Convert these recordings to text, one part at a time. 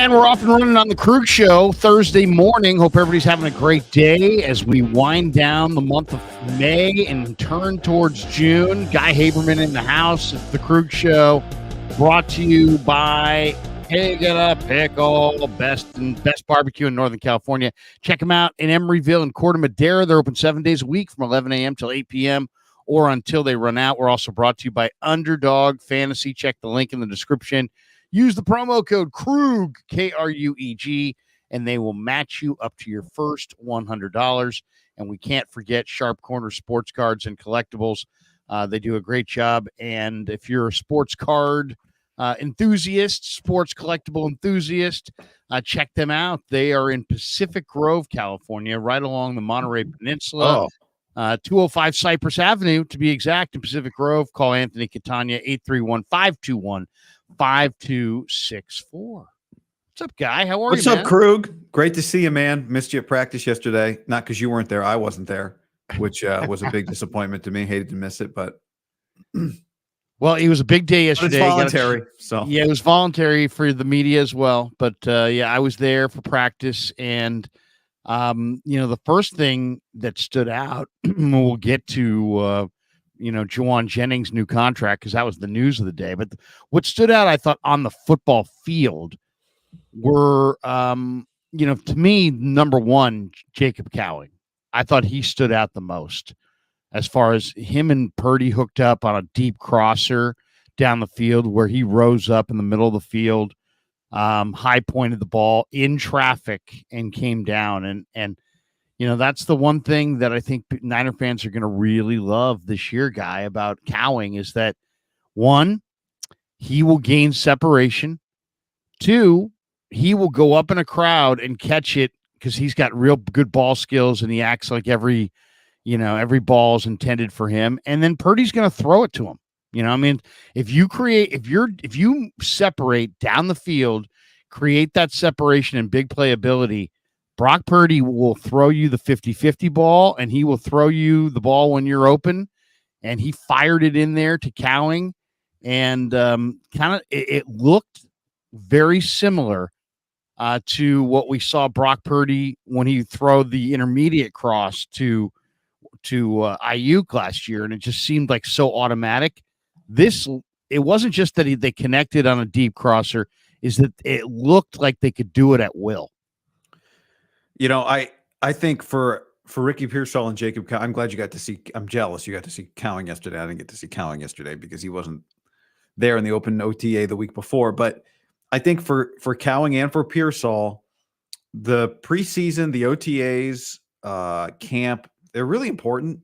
And we're off and running on the Krueger Show Thursday morning. Hope everybody's having a great day as we wind down the month of May and turn towards June. Guy Haberman in the house. It's the Krueger Show, brought to you by Pig and a Pickle, best barbecue in Northern California. Check them out in Emeryville and Corte Madera. They're open 7 days a week from 11 a.m. till 8 p.m. or until they run out. We're also brought to you by Underdog Fantasy. Check the link in the description. Use the promo code KRUEG, K-R-U-E-G, and they will match you up to your first $100. And we can't forget Sharp Corner Sports Cards and Collectibles. They do a great job. And if you're a sports card enthusiast, sports collectible enthusiast, check them out. They are in Pacific Grove, California, right along the Monterey Peninsula. 205 Cypress Avenue, to be exact, in Pacific Grove. Call Anthony Catania, 831-521-5264. What's up, Guy? How are you, What's up, Krug? Great to see you, man. Missed you at practice yesterday. Not because you weren't there. I wasn't there, which was a big disappointment to me. Hated to miss it, but well, it was a big day yesterday. But it's voluntary. Yeah, it was voluntary for the media as well. But yeah, I was there for practice, and the first thing that stood out, we'll get to Jauan Jennings' new contract, because that was the news of the day. But what stood out, I thought, on the football field were, to me, number one, Jacob Cowing. I thought he stood out the most as far as him and Purdy hooked up on a deep crosser down the field where he rose up in the middle of the field, high pointed the ball in traffic and came down. And that's the one thing that I think Niner fans are going to really love this year, Guy, about Cowing, is that, one, he will gain separation. Two, he will go up in a crowd and catch it because he's got real good ball skills and he acts like every ball is intended for him. And then Purdy's going to throw it to him. If you separate down the field, create that separation and big playability, Brock Purdy will throw you the 50-50 ball, and he will throw you the ball when you're open. And he fired it in there to Cowing, and it looked very similar to what we saw Brock Purdy when he threw the intermediate cross to Ayuk last year, and it just seemed like so automatic. It wasn't just that they connected on a deep crosser, is that it looked like they could do it at will. I think for Ricky Pearsall and Jacob Cowing, I'm glad you got to see. I'm jealous you got to see Cowing yesterday. I didn't get to see Cowing yesterday because he wasn't there in the open OTA the week before. But I think for Cowing and for Pearsall, the preseason, the OTAs, camp, they're really important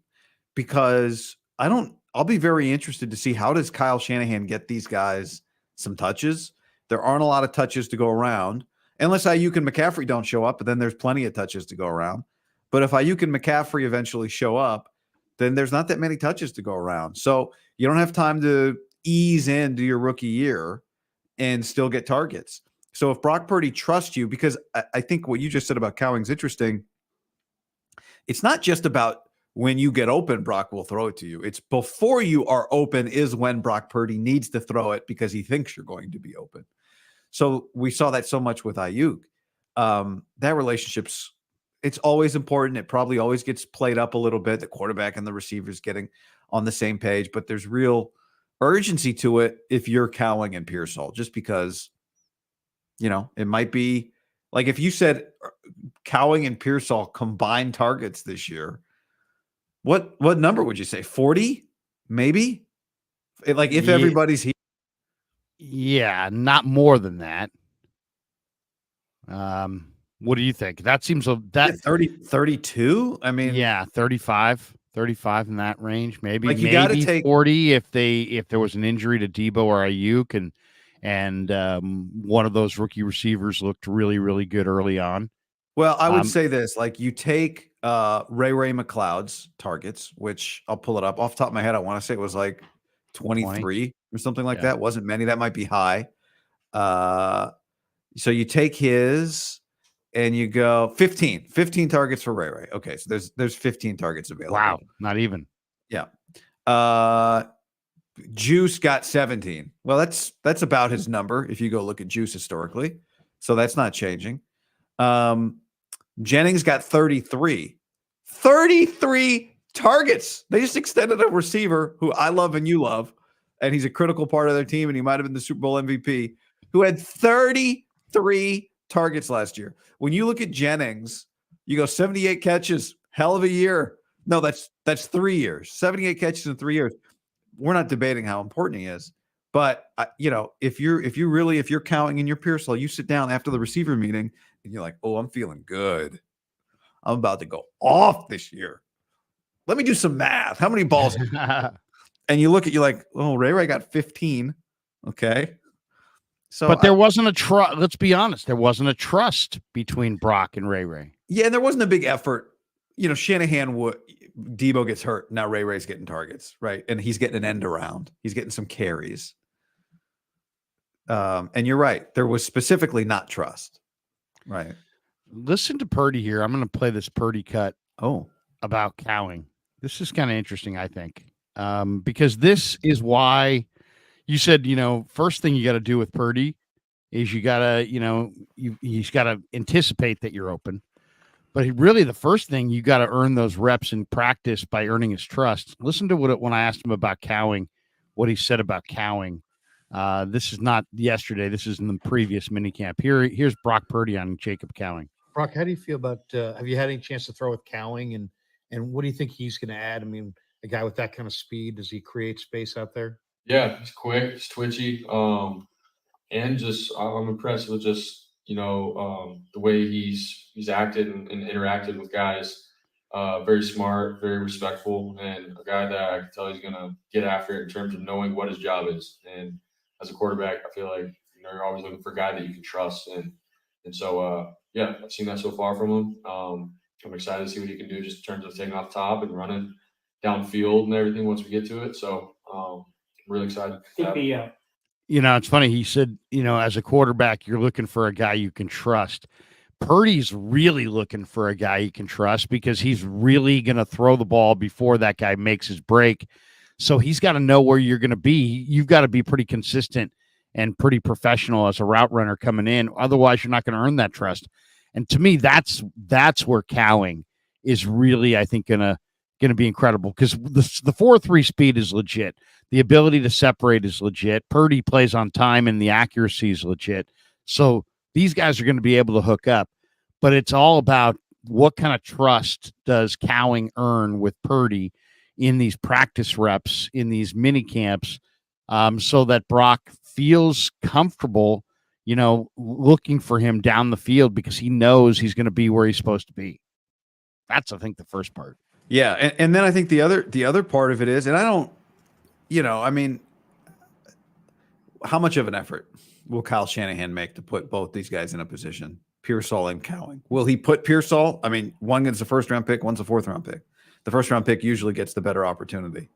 because I'll be very interested to see how does Kyle Shanahan get these guys some touches. There aren't a lot of touches to go around. Unless Ayuk and McCaffrey don't show up, but then there's plenty of touches to go around. But if Ayuk and McCaffrey eventually show up, then there's not that many touches to go around. So you don't have time to ease into your rookie year and still get targets. So if Brock Purdy trusts you, because I think what you just said about Cowing's interesting, it's not just about when you get open, Brock will throw it to you. It's before you are open is when Brock Purdy needs to throw it because he thinks you're going to be open. So we saw that so much with Ayuk. That relationship's, it's always important. It probably always gets played up a little bit. The quarterback and the receivers getting on the same page, but there's real urgency to it if you're Cowing and Pearsall, just because, it might be like if you said Cowing and Pearsall combined targets this year, what number would you say? 40, maybe? If everybody's here. Yeah, not more than that. What do you think? That seems 32. I mean, yeah, 35 in that range, maybe. Like you got to take 40 if there was an injury to Debo or Ayuk, and one of those rookie receivers looked really, really good early on. Well, I would say this: like you take Ray McLeod's targets, which I'll pull it up off the top of my head. I want to say it was like 23 or something like that. Wasn't many. That might be high. So you take his and you go 15 targets for Ray. Okay. So there's 15 targets available. Wow. Not even. Yeah. Juice got 17. Well, that's about his number. If you go look at Juice historically, So that's not changing. Jennings got 33. 33 targets. They just extended a receiver who I love and you love, and he's a critical part of their team, and he might have been the Super Bowl MVP, who had 33 targets last year. When you look at Jennings, you go 78 catches, hell of a year. No, that's 3 years. 78 catches in 3 years. We're not debating how important he is, but if you're counting in your Pearsall, you sit down after the receiver meeting and you're like, oh, I'm feeling good. I'm about to go off this year. Let me do some math. How many balls? And you look at you like, oh, Ray got 15. Okay. So, but there wasn't a trust. Let's be honest. There wasn't a trust between Brock and Ray. Yeah. And there wasn't a big effort. Shanahan Debo gets hurt. Now Ray's getting targets, right? And he's getting an end around. He's getting some carries. And you're right. There was specifically not trust. Right. Listen to Purdy here. I'm going to play this Purdy cut. Oh, about cowing. This is kind of interesting, I think, because this is why you said, first thing you got to do with Purdy is you got to, he's got to anticipate that you're open. But really, the first thing you got to earn those reps in practice by earning his trust. Listen to when I asked him about cowing, what he said about cowing. This is not yesterday. This is in the previous minicamp. Here's Brock Purdy on Jacob cowing. Brock, how do you feel about? Have you had any chance to throw with cowing, and what do you think he's going to add? I mean, a guy with that kind of speed, does he create space out there? Yeah, he's quick, he's twitchy, and just I'm impressed with just the way he's acted and interacted with guys. Very smart, very respectful, and a guy that I can tell he's going to get after it in terms of knowing what his job is. And as a quarterback, I feel like you're always looking for a guy that you can trust, and so yeah, I've seen that so far from him. I'm excited to see what he can do just in terms of taking off top and running downfield and everything once we get to it. So I'm really excited. It's funny. He said, as a quarterback, you're looking for a guy you can trust. Purdy's really looking for a guy he can trust because he's really going to throw the ball before that guy makes his break. So he's got to know where you're going to be. You've got to be pretty consistent and pretty professional as a route runner coming in. Otherwise, you're not going to earn that trust. And to me, that's where cowing is really, I think, going to be incredible because the 4.3 speed is legit. The ability to separate is legit. Purdy plays on time and the accuracy is legit. So these guys are going to be able to hook up, but it's all about what kind of trust does cowing earn with Purdy in these practice reps, in these mini camps, so that Brock feels comfortable, looking for him down the field because he knows he's going to be where he's supposed to be. That's, I think, the first part. Yeah. And then I think the other part of it is, and I don't, how much of an effort will Kyle Shanahan make to put both these guys in a position, Pearsall and Cowing? Will he put Pearsall? I mean, one gets a first-round pick, one's a fourth-round pick. The first-round pick usually gets the better opportunity.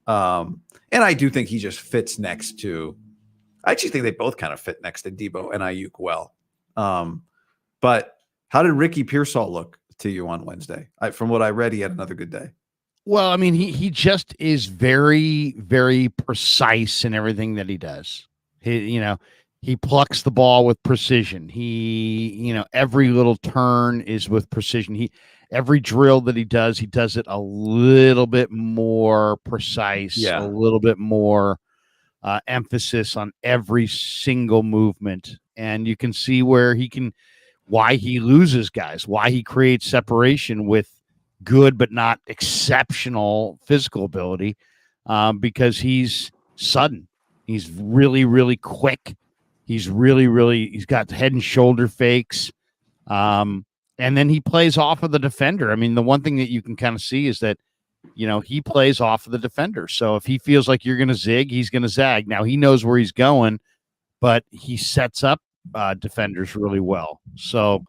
And I do think he just fits next to – I actually think they both kind of fit next to Debo and Ayuk well. But how did Ricky Pearsall look to you on Wednesday? From what I read, he had another good day. Well, I mean, he just is very, very precise in everything that he does. He plucks the ball with precision. Every little turn is with precision. Every drill that he does it a little bit more precise, a little bit more emphasis on every single movement. And you can see why he loses guys, why he creates separation with good but not exceptional physical ability, because he's sudden. He's really, really quick. He's got head and shoulder fakes. And then he plays off of the defender. I mean, the one thing that you can kind of see is that, he plays off of the defender. So if he feels like you're going to zig, he's going to zag. Now he knows where he's going, but he sets up defenders really well. So,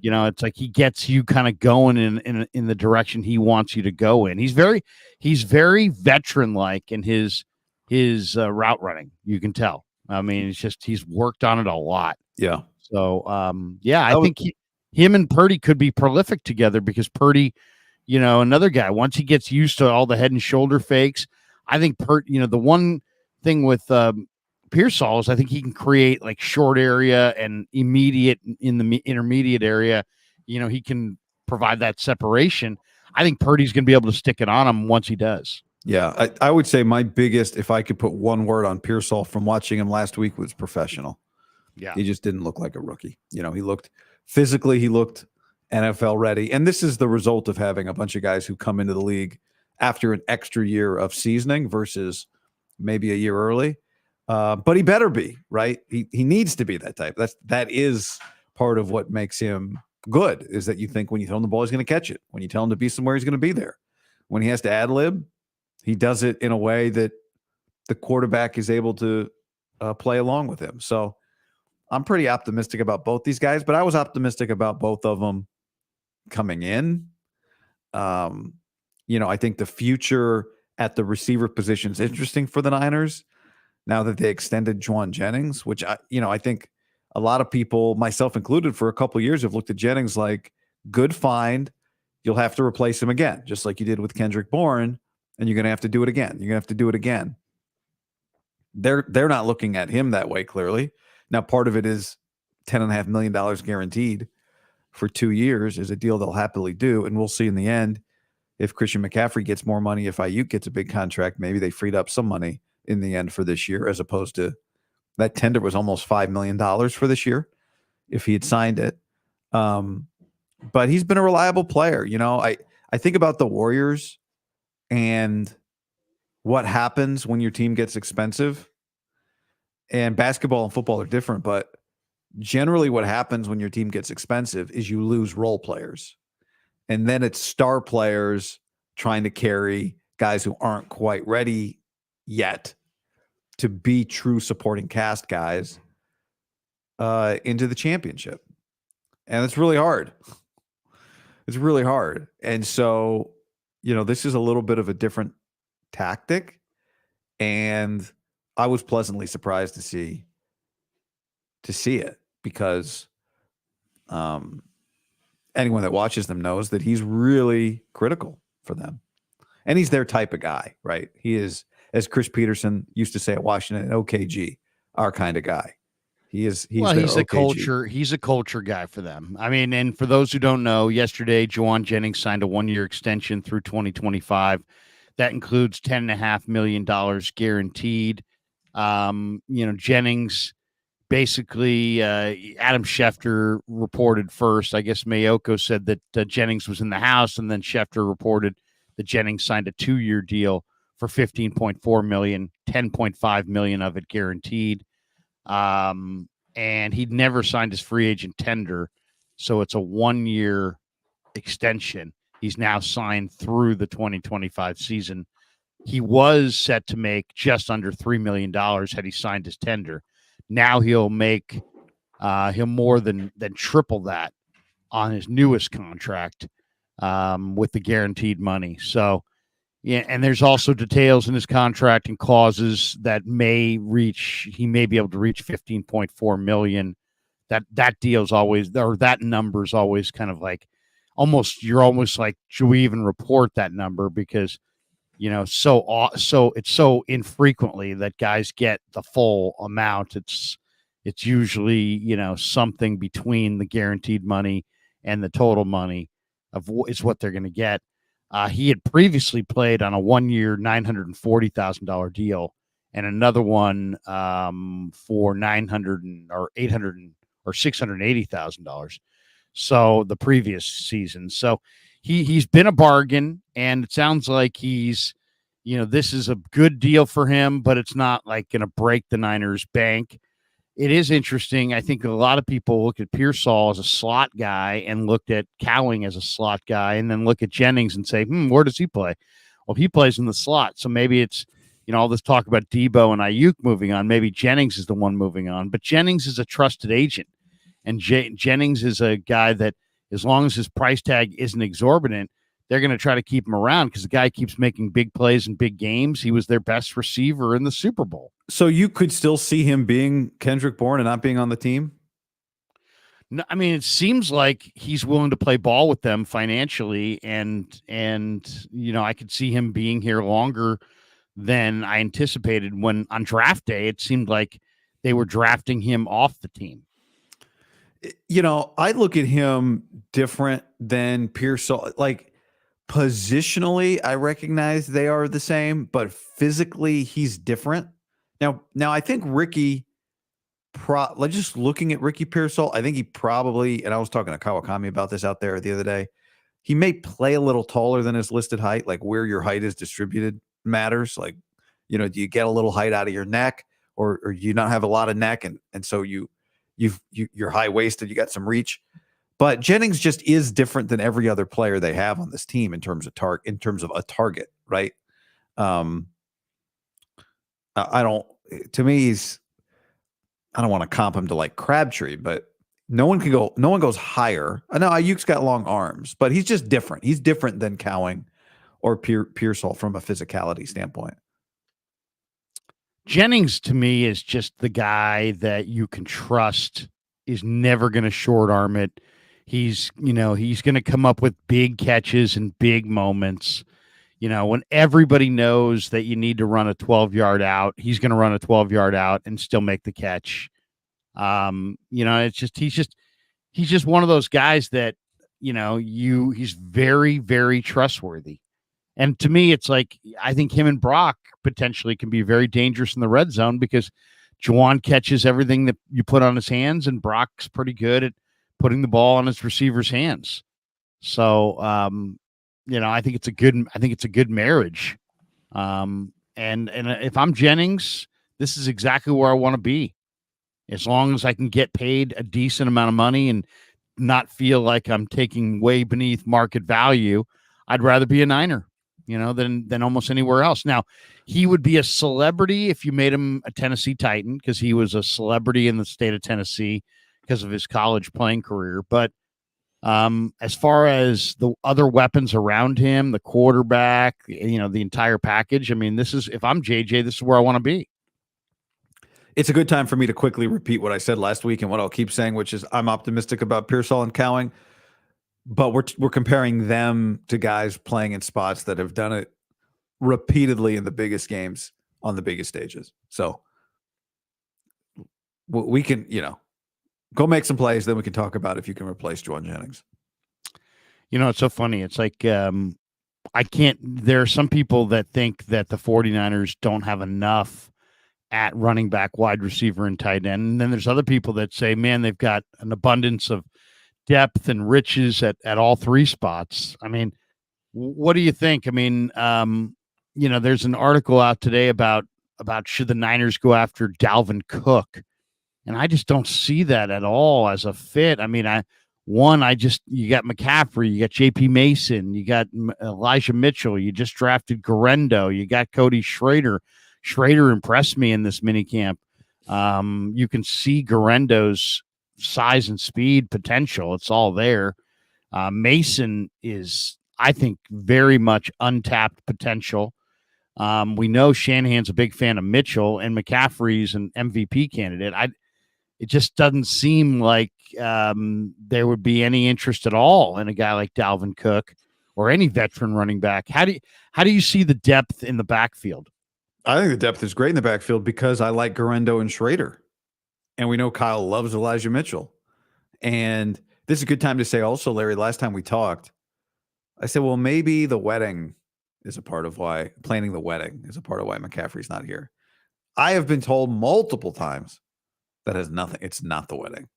it's like he gets you kind of going in the direction he wants you to go in. He's very veteran-like in his route running. You can tell. I mean, it's just he's worked on it a lot. Yeah. So, I think him and Purdy could be prolific together because Purdy, another guy, once he gets used to all the head and shoulder fakes, I think the one thing with Pearsall is I think he can create like short area and immediate in the intermediate area. He can provide that separation. I think Purdy's going to be able to stick it on him once he does. Yeah, I would say my biggest, if I could put one word on Pearsall from watching him last week, was professional. Yeah. He just didn't look like a rookie. He looked physically, he looked NFL ready. And this is the result of having a bunch of guys who come into the league after an extra year of seasoning versus maybe a year early. But he better be, right? He needs to be that type. That is part of what makes him good, is that you think when you tell him the ball, he's going to catch it. When you tell him to be somewhere, he's going to be there. When he has to ad lib, he does it in a way that the quarterback is able to play along with him. So I'm pretty optimistic about both these guys, but I was optimistic about both of them coming in. I think the future at the receiver position is interesting for the Niners now that they extended Jauan Jennings, which I think a lot of people, myself included, for a couple of years have looked at Jennings like good find. You'll have to replace him again, just like you did with Kendrick Bourne. And you're going to have to do it again. You're going to have to do it again. They're not looking at him that way, clearly. Now, part of it is $10.5 million guaranteed for 2 years is a deal they'll happily do. And we'll see in the end if Christian McCaffrey gets more money, if Ayuk gets a big contract, maybe they freed up some money in the end for this year, as opposed to that tender was almost $5 million for this year if he had signed it. But he's been a reliable player. I think about the Warriors and what happens when your team gets expensive. And basketball and football are different, but generally what happens when your team gets expensive is you lose role players. And then it's star players trying to carry guys who aren't quite ready yet to be true supporting cast guys into the championship. And it's really hard. It's really hard. And so, this is a little bit of a different tactic. And I was pleasantly surprised to see it because anyone that watches them knows that he's really critical for them. And he's their type of guy, right? He is, as Chris Peterson used to say at Washington, an OKG, our kind of guy. He's a OKG. culture. He's a culture guy for them. I mean, and for those who don't know, yesterday, Jauan Jennings signed a 1-year extension through 2025. That includes $10.5 million guaranteed. Jennings basically, Adam Schefter reported first. I guess Mayoko said that Jennings was in the house, and then Schefter reported that Jennings signed a 2-year deal for $15.4 million, $10.5 million of it guaranteed. And he'd never signed his free agent tender. So it's a 1-year extension. He's now signed through the 2025 season. He was set to make just under $3 million had he signed his tender. Now he'll make he'll more than triple that on his newest contract with the guaranteed money. So, yeah, and there's also details in his contract and clauses that he may be able to reach $15.4 million. That deal's always, or that number's always kind of like you're almost like, should we even report that number? Because so it's so infrequently that guys get the full amount. It's usually, something between the guaranteed money and the total money is what they're going to get. He had previously played on a 1-year $940,000 deal and another one for $900,000 or $800,000 or $680,000. So the previous season. So he's been a bargain, and it sounds like he's, this is a good deal for him, but it's not like going to break the Niners' bank. It is interesting. I think a lot of people look at Pearsall as a slot guy and looked at Cowing as a slot guy, and then look at Jennings and say, where does he play? Well, he plays in the slot. So maybe it's, all this talk about Debo and Ayuk moving on. Maybe Jennings is the one moving on, but Jennings is a trusted agent. And Jennings is a guy that, as long as his price tag isn't exorbitant, they're going to try to keep him around because the guy keeps making big plays in big games. He was their best receiver in the Super Bowl. So you could still see him being Kendrick Bourne and not being on the team? No, I mean, it seems like he's willing to play ball with them financially, and I could see him being here longer than I anticipated. When on draft day, it seemed like they were drafting him off the team. You know, I look at him different than Pearsall. Like positionally, I recognize they are the same, but physically, he's different. Now, I think Ricky. Like just looking at Ricky Pearsall, I think he probably, and I was talking to Kawakami about this out there the other day. He may play a little taller than his listed height, like where your height is distributed matters. Like, you know, do you get a little height out of your neck, or you not have a lot of neck, and so you're high waisted, you got some reach. But Jennings just is different than every other player they have on this team in terms of a target, right? I don't. To me, I don't want to comp him to like Crabtree, but no one goes higher. I know Ayuk's got long arms, but he's just different. He's different than Cowing or Pearsall from a physicality standpoint. Jennings to me is just the guy that you can trust is never going to short arm it. He's going to come up with big catches and big moments. You know, when everybody knows that you need to run a 12-yard out, he's going to run a 12-yard out and still make the catch. You know, he's just one of those guys that, you know, he's very, very trustworthy. And to me, it's like, I think him and Brock potentially can be very dangerous in the red zone because Jauan catches everything that you put on his hands, and Brock's pretty good at putting the ball on his receiver's hands. So, you know, I think it's a good marriage. And if I'm Jennings, this is exactly where I want to be. As long as I can get paid a decent amount of money and not feel like I'm taking way beneath market value, I'd rather be a Niner, you know, than almost anywhere else. Now, he would be a celebrity if you made him a Tennessee Titan, because he was a celebrity in the state of Tennessee because of his college playing career. But as far as the other weapons around him, the quarterback, you know, the entire package, I mean, if I'm JJ, this is where I want to be. It's a good time for me to quickly repeat what I said last week and what I'll keep saying, which is I'm optimistic about Pearsall and Cowing, but we're comparing them to guys playing in spots that have done it repeatedly in the biggest games on the biggest stages. So we can, you know, go make some plays, then we can talk about if you can replace Jauan Jennings. You know, it's so funny. It's like there are some people that think that the 49ers don't have enough at running back, wide receiver, and tight end. And then there's other people that say, man, they've got an abundance of depth and riches at all three spots. I mean, what do you think? I mean, you know, there's an article out today about should the Niners go after Dalvin Cook? And I just don't see that at all as a fit. I mean, you got McCaffrey, you got JP Mason, you got Elijah Mitchell, you just drafted Guerendo, you got Cody Schrader. Schrader impressed me in this minicamp. You can see Guerendo's size and speed potential. It's all there. Mason is, I think, very much untapped potential. We know Shanahan's a big fan of Mitchell, and McCaffrey's an MVP candidate. It just doesn't seem like there would be any interest at all in a guy like Dalvin Cook or any veteran running back. How do you see the depth in the backfield? I think the depth is great in the backfield because I like Guerendo and Schrader. And we know Kyle loves Elijah Mitchell. And this is a good time to say also, Larry, last time we talked, I said, well, maybe the wedding is a part of why, planning the wedding is a part of why McCaffrey's not here. I have been told multiple times that has nothing. It's not the wedding.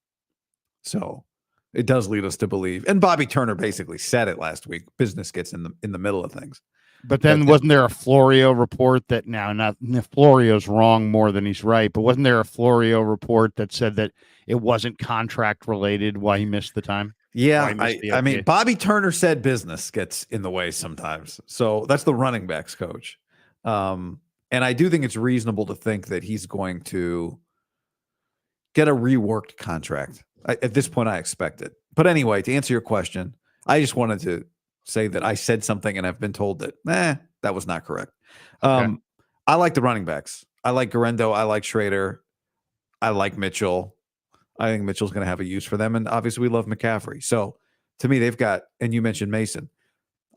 So it does lead us to believe. And Bobby Turner basically said it last week. Business gets in the middle of things. But then wasn't there a Florio report that Florio's wrong more than he's right, but wasn't there a Florio report that said that it wasn't contract related why he missed the time? Yeah, I mean, Bobby Turner said business gets in the way sometimes. So that's the running backs coach. And I do think it's reasonable to think that he's going to get a reworked contract. At this point, I expect it. But anyway, to answer your question, I just wanted to say that I said something and I've been told that, that was not correct. Okay. I like the running backs. I like Guerendo. I like Schrader. I like Mitchell. I think Mitchell's going to have a use for them. And obviously we love McCaffrey. So to me, they've got, and you mentioned Mason.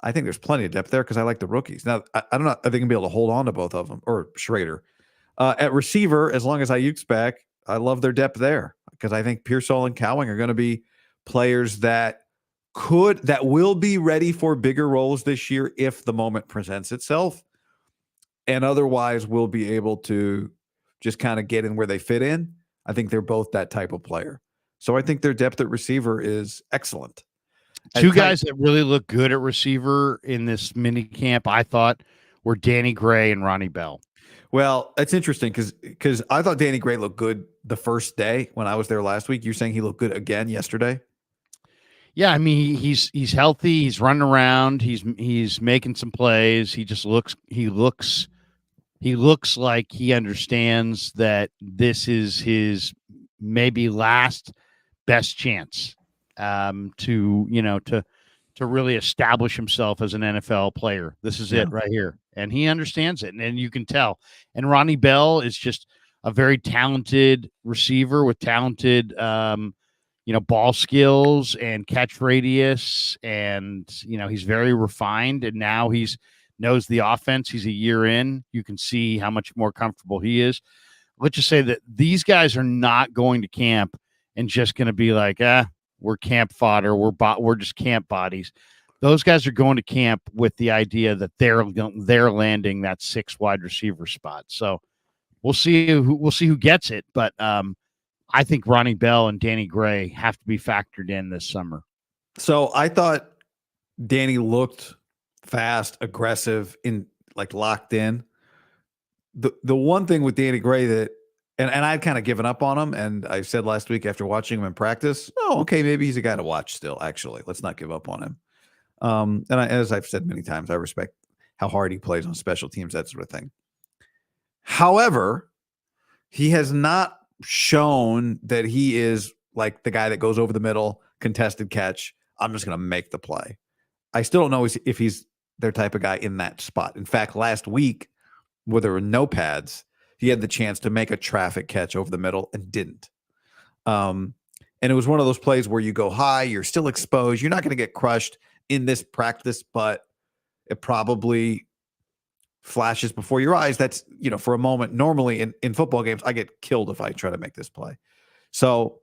I think there's plenty of depth there because I like the rookies. Now, I don't know. I think I'll be able to hold on to both of them or Schrader. At receiver, as long as Ayuk's back, I love their depth there because I think Pearsall and Cowing are going to be players that will be ready for bigger roles this year if the moment presents itself, and otherwise will be able to just kind of get in where they fit in. I think they're both that type of player. So I think their depth at receiver is excellent. Two guys that really look good at receiver in this mini camp, I thought, were Danny Gray and Ronnie Bell. Well, it's interesting because I thought Danny Gray looked good the first day when I was there last week. You're saying he looked good again yesterday? Yeah, I mean he's healthy. He's running around. He's making some plays. He looks like he understands that this is his maybe last best chance to really establish himself as an NFL player. This is it right here. And he understands it. And you can tell. And Ronnie Bell is just a very talented receiver with talented, ball skills and catch radius. And, he's very refined. And now knows the offense. He's a year in. You can see how much more comfortable he is. Let's just say that these guys are not going to camp and just going to be like, we're camp fodder. We're just camp bodies. Those guys are going to camp with the idea that they're landing that 6 wide receiver spot. So we'll see who gets it. But I think Ronnie Bell and Danny Gray have to be factored in this summer. So I thought Danny looked fast, aggressive, locked in. The one thing with Danny Gray that, and I'd kind of given up on him, and I said last week after watching him in practice, okay, maybe he's a guy to watch still, actually. Let's not give up on him. As I've said many times, I respect how hard he plays on special teams, that sort of thing. However, he has not shown that he is like the guy that goes over the middle, contested catch. I'm just going to make the play. I still don't know if he's their type of guy in that spot. In fact, last week, where there were no pads, he had the chance to make a traffic catch over the middle and didn't. And it was one of those plays where you go high, you're still exposed. You're not going to get crushed in this practice, but it probably flashes before your eyes. That's, for a moment. Normally in football games, I get killed if I try to make this play. So,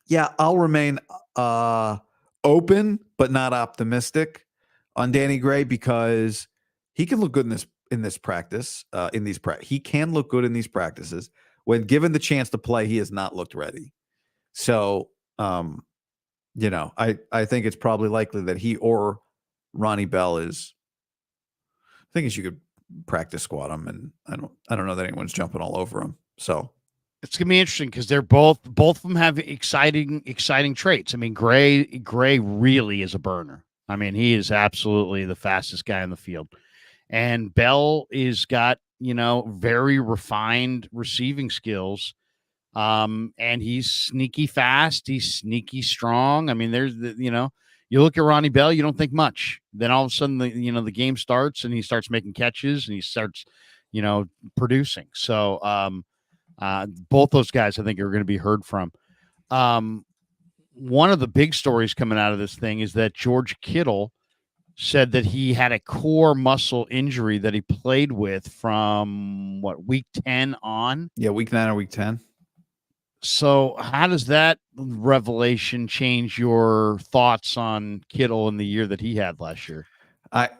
yeah, I'll remain open, but not optimistic on Danny Gray because he can look good in this practice. He can look good in these practices. When given the chance to play, he has not looked ready. So, I think it's probably likely that he or Ronnie Bell is. I think you could practice squad him, and I don't know that anyone's jumping all over him. So it's gonna be interesting because they're both of them have exciting traits. I mean, Gray really is a burner. I mean, he is absolutely the fastest guy in the field, and Bell is got very refined receiving skills. And he's sneaky fast. He's sneaky strong. I mean, you look at Ronnie Bell, you don't think much. Then all of a sudden, the game starts and he starts making catches and he starts, producing. So, both those guys, I think, are going to be heard from. One of the big stories coming out of this thing is that George Kittle said that he had a core muscle injury that he played with from week 10 on? Yeah, week 9 or week 10. So how does that revelation change your thoughts on Kittle in the year that he had last year? I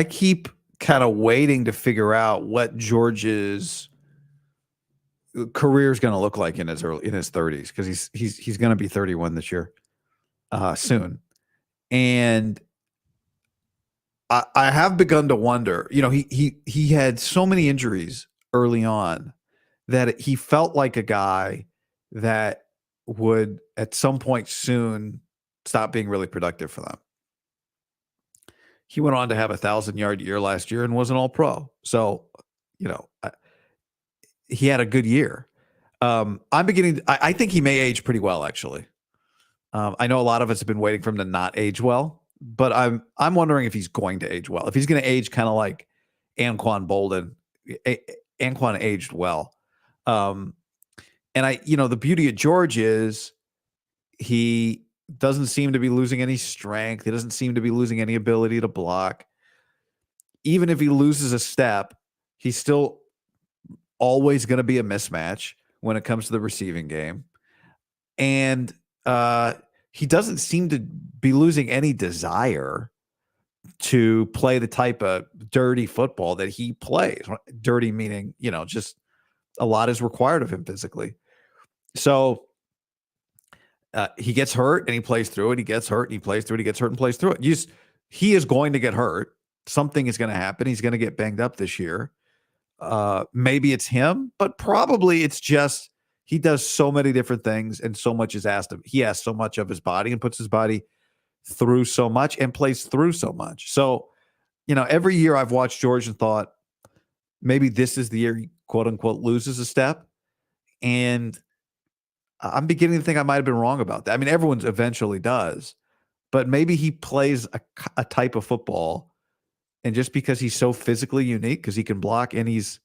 keep kind of waiting to figure out what George's career is going to look like in his 30s, because he's going to be 31 this year, soon. And I have begun to wonder, he had so many injuries early on that he felt like a guy that would at some point soon stop being really productive for them. He went on to have 1,000-yard year last year and was an all-pro. So, he had a good year. I think he may age pretty well, actually. I know a lot of us have been waiting for him to not age well, but I'm wondering if he's going to age well. If he's going to age kind of like Anquan Bolden. Anquan aged well. And the beauty of George is he doesn't seem to be losing any strength. He doesn't seem to be losing any ability to block. Even if he loses a step, he's still always going to be a mismatch when it comes to the receiving game. And he doesn't seem to be losing any desire to play the type of dirty football that he plays. Dirty meaning, just a lot is required of him physically. So he gets hurt and he plays through it. He gets hurt and he plays through it. He gets hurt and plays through it. He is going to get hurt. Something is going to happen. He's going to get banged up this year. Maybe it's him, but probably it's just he does so many different things and so much is asked of. He asks so much of his body and puts his body through so much and plays through so much. So, every year I've watched George and thought maybe this is the year he quote unquote loses a step. And I'm beginning to think I might have been wrong about that. I mean, everyone eventually does, but maybe he plays a type of football. And just because he's so physically unique, because he can block and he's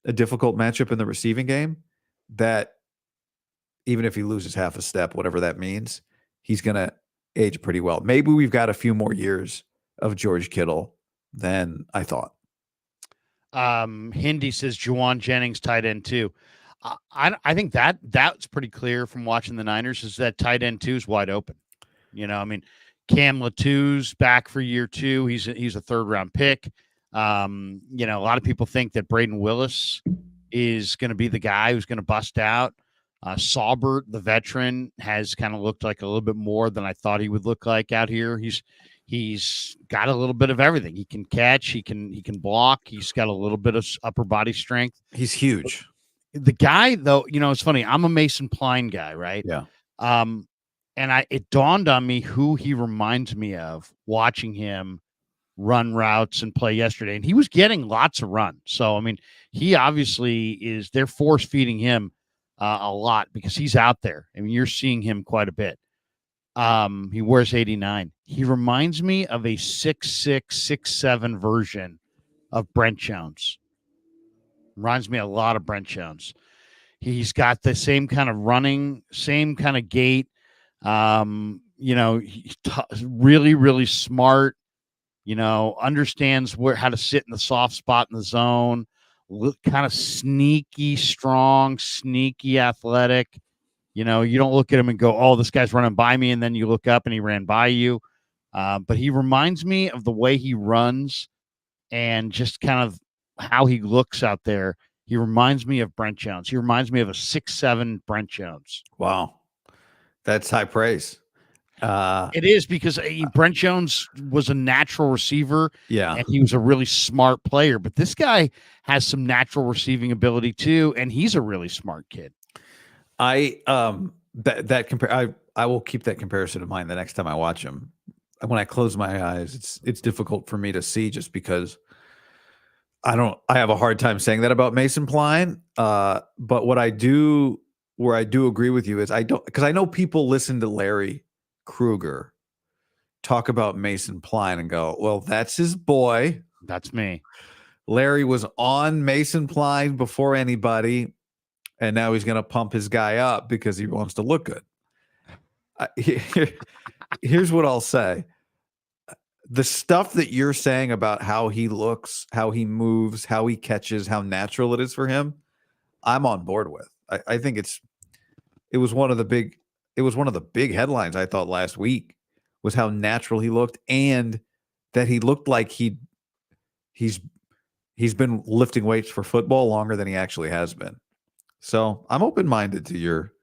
a difficult matchup in the receiving game, that even if he loses half a step, whatever that means, he's going to age pretty well. Maybe we've got a few more years of George Kittle than I thought. Hindi says Jauan Jennings tight end too. I think that's pretty clear from watching the Niners is that tight end 2 is wide open. Cam Latu's back for year 2. He's a third round pick. A lot of people think that Braden Willis is going to be the guy who's going to bust out. Saubert, the veteran, has kind of looked like a little bit more than I thought he would look like out here. He's got a little bit of everything. He can catch. He can block. He's got a little bit of upper body strength. He's huge. The guy, though, it's funny. I'm a Mason Pline guy, right? Yeah. And it dawned on me who he reminds me of watching him run routes and play yesterday. And he was getting lots of runs. So, he obviously they're force feeding him a lot because he's out there. You're seeing him quite a bit. He wears 89. He reminds me of a 6'6", 6'7" version of Brent Jones. Reminds me a lot of Brent Jones. He's got the same kind of running, same kind of gait. He's really, really smart. Understands how to sit in the soft spot in the zone. Kind of sneaky, strong, sneaky, athletic. You don't look at him and go, "Oh, this guy's running by me," and then you look up and he ran by you. But he reminds me of the way he runs and just kind of how he looks out there. He reminds me of Brent Jones. He reminds me of a 6'7" Brent Jones. Wow. That's high praise. It is because Brent Jones was a natural receiver. Yeah. And he was a really smart player. But this guy has some natural receiving ability too. And he's a really smart kid. I will keep that comparison in mind the next time I watch him. When I close my eyes, it's difficult for me to see just because I have a hard time saying that about Mason Pline. But where I do agree with you is because I know people listen to Larry Krueger talk about Mason Pline and go, well, that's his boy. That's me. Larry was on Mason Pline before anybody, and now he's going to pump his guy up because he wants to look good. Here's what I'll say. The stuff that you're saying about how he looks, how he moves, how he catches, how natural it is for him, I'm on board with. I think it was one of the big headlines I thought last week was how natural he looked and that he looked like he's been lifting weights for football longer than he actually has been. So I'm open-minded to your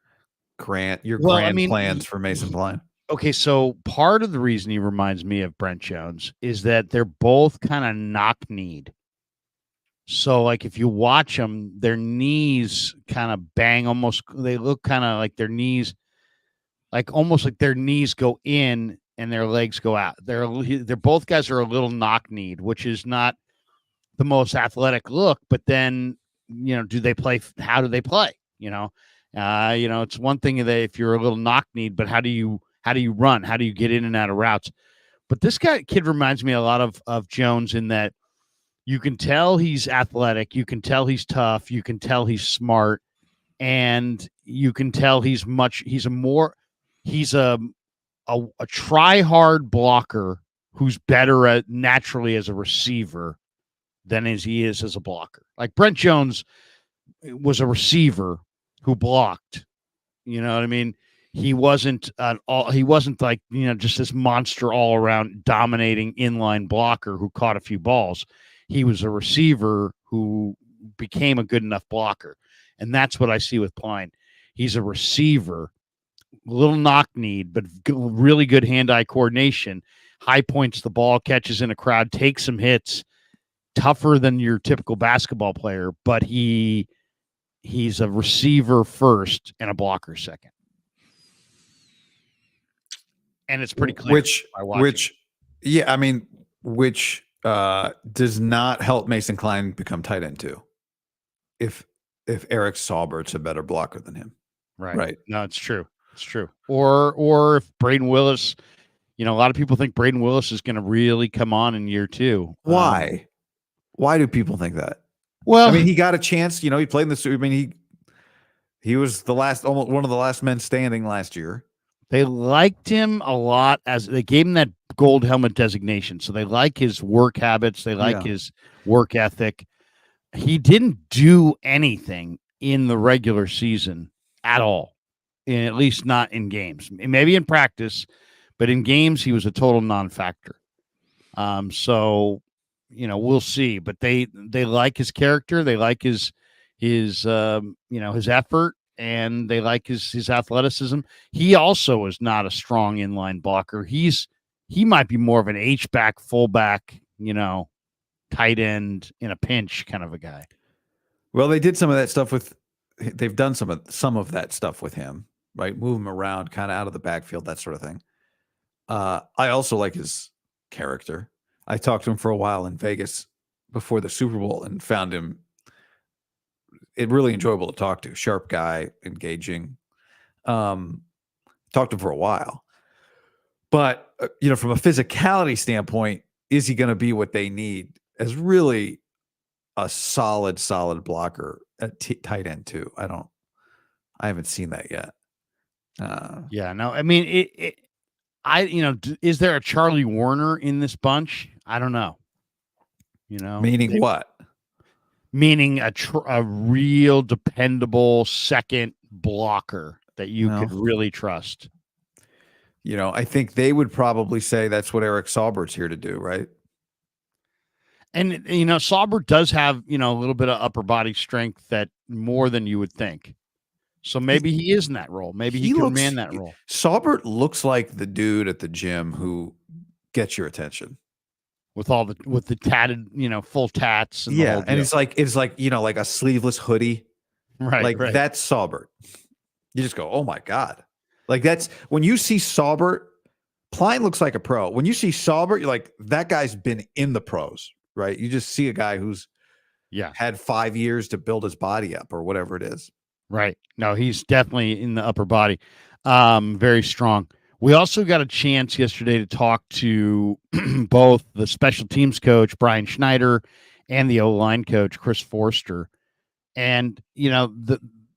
grand plans for Mason Pline. Okay, so part of the reason he reminds me of Brent Jones is that they're both kind of knock-kneed. So, like, if you watch them, their knees kind of bang almost. They look kind of like their knees, like almost like their knees go in and their legs go out. They're both guys are a little knock-kneed, which is not the most athletic look. But then, do they play? How do they play? It's one thing that if you're a little knock-kneed, but how do you run? How do you get in and out of routes? But this kid reminds me a lot of Jones in that you can tell he's athletic, you can tell he's tough, you can tell he's smart, and you can tell he's a a try-hard blocker who's better naturally as a receiver than as he is as a blocker. Like Brent Jones was a receiver who blocked. You know what I mean? He wasn't like, just this monster all around dominating inline blocker who caught a few balls. He was a receiver who became a good enough blocker. And that's what I see with Pline. He's a receiver, little knock need, but really good hand-eye coordination. High points the ball, catches in a crowd, takes some hits, tougher than your typical basketball player, but he's a receiver first and a blocker second. And it's pretty clear. Which does not help Mason Klein become tight end too. If Eric Saubert's a better blocker than him. Right. No, it's true. It's true. Or if Braden Willis, a lot of people think Braden Willis is going to really come on in year 2. Why? Why do people think that? Well, he got a chance. He played in the. He was almost one of the last men standing last year. They liked him a lot as they gave him that gold helmet designation. So they like his work habits. They like his work ethic. He didn't do anything in the regular season at all, at least not in games. Maybe in practice, but in games he was a total non-factor. So we'll see. But they like his character. They like his effort. And they like his athleticism. He also is not a strong inline blocker. He might be more of an H-back, fullback, tight end in a pinch kind of a guy. Well, they did some of that stuff they've done some of that stuff with him, right? Move him around, kind of out of the backfield, that sort of thing. I also like his character. I talked to him for a while in Vegas before the Super Bowl and found him really enjoyable to talk to. Sharp guy, engaging. Talked to him for a while. But, from a physicality standpoint, is he going to be what they need as really a solid blocker at tight end too? I haven't seen that yet. Is there a Charlie Warner in this bunch? I don't know. Meaning what? Meaning a real dependable second blocker that you could really trust. I think they would probably say that's what Eric Saubert's here to do, right? And, Saubert does have, a little bit of upper body strength that more than you would think. So maybe he is in that role. Maybe he can man that role. Saubert looks like the dude at the gym who gets your attention. With the tatted, full tats. And and it's like like a sleeveless hoodie. Right. Right. That's Saubert. You just go, oh my God. Like that's when you see Saubert, Pline looks like a pro. When you see Saubert, you're like, that guy's been in the pros, right? You just see a guy who's had 5 years to build his body up or whatever it is. Right. No, he's definitely in the upper body. Very strong. We also got a chance yesterday to talk to both the special teams coach, Brian Schneider, and the O-line coach, Chris Forster. And,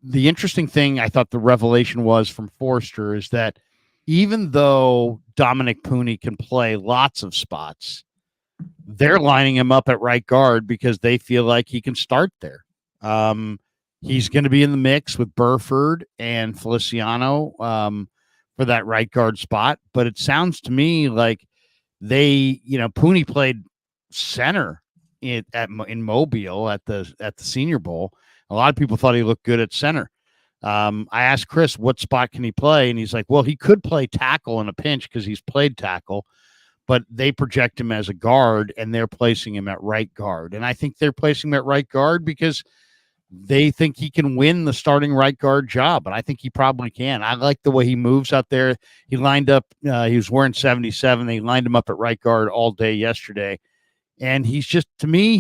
the interesting thing I thought the revelation was from Forster is that even though Dominic Puni can play lots of spots, they're lining him up at right guard because they feel like he can start there. He's going to be in the mix with Burford and Feliciano for that right guard spot. But it sounds to me like Puni played center in Mobile at the Senior Bowl. A lot of people thought he looked good at center. I asked Chris, what spot can he play? And he's like, well, he could play tackle in a pinch because he's played tackle, but they project him as a guard and they're placing him at right guard. And I think they're placing him at right guard because they think he can win the starting right guard job. And I think he probably can. I like the way he moves out there. He lined up, he was wearing 77. They lined him up at right guard all day yesterday. And he's just, to me,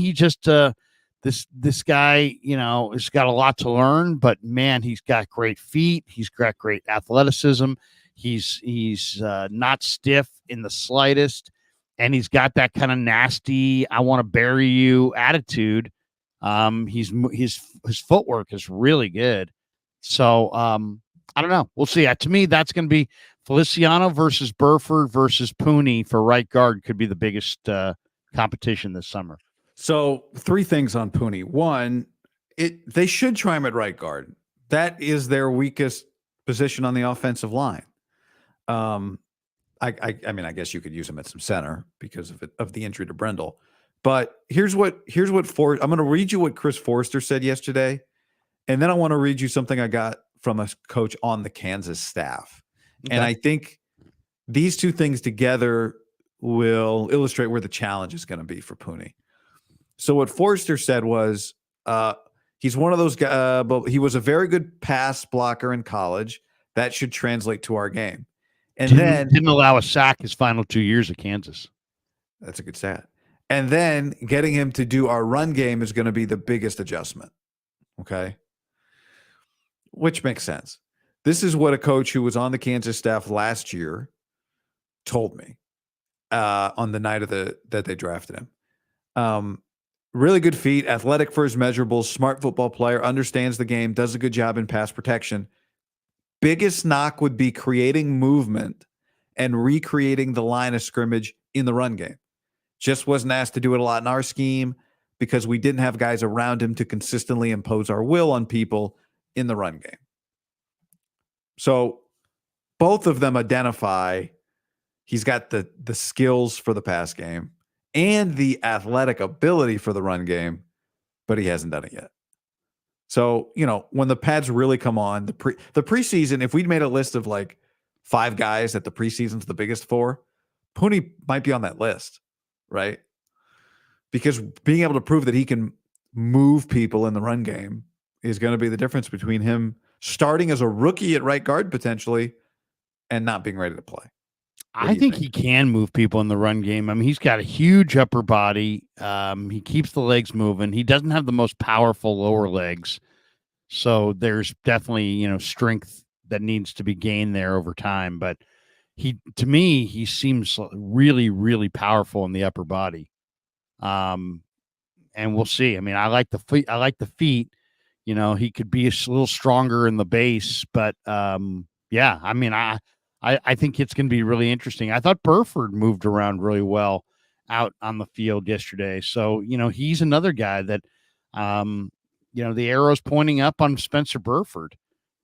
this guy, has got a lot to learn, but man, he's got great feet. He's got great athleticism. He's not stiff in the slightest. And he's got that kind of nasty, I want to bury you attitude. His footwork is really good. So, I don't know. We'll see. To me, that's going to be Feliciano versus Burford versus Puni for right guard could be the biggest competition this summer. So 3 things on Puni. One, they should try him at right guard. That is their weakest position on the offensive line. I mean, I guess you could use him at some center because of the injury to Brendel. But here's what I'm going to read you what Chris Forrester said yesterday, and then I want to read you something I got from a coach on the Kansas staff. Okay. And I think these 2 things together will illustrate where the challenge is going to be for Puni. So what Forrester said was he's one of those guys, but he was a very good pass blocker in college. That should translate to our game. And didn't allow a sack his final 2 years at Kansas. That's a good stat. And then getting him to do our run game is going to be the biggest adjustment. Okay. Which makes sense. This is what a coach who was on the Kansas staff last year told me on the night of that they drafted him. Really good feet, athletic for his measurables, smart football player, understands the game, does a good job in pass protection. Biggest knock would be creating movement and recreating the line of scrimmage in the run game. Just wasn't asked to do it a lot in our scheme because we didn't have guys around him to consistently impose our will on people in the run game. So both of them identify he's got the skills for the pass game and the athletic ability for the run game, but he hasn't done it yet. So, when the pads really come on, the preseason, if we'd made a list of like 5 guys that the preseason's the biggest for, Puni might be on that list, right? Because being able to prove that he can move people in the run game is going to be the difference between him starting as a rookie at right guard potentially and not being ready to play. I think he can move people in the run game. I mean, he's got a huge upper body. He keeps the legs moving. He doesn't have the most powerful lower legs. So there's definitely, strength that needs to be gained there over time. But to me, he seems really, really powerful in the upper body. And we'll see. I mean, I like the feet. He could be a little stronger in the base, but yeah, I mean, I think it's going to be really interesting. I thought Burford moved around really well out on the field yesterday. So, he's another guy that, the arrow's pointing up on Spencer Burford.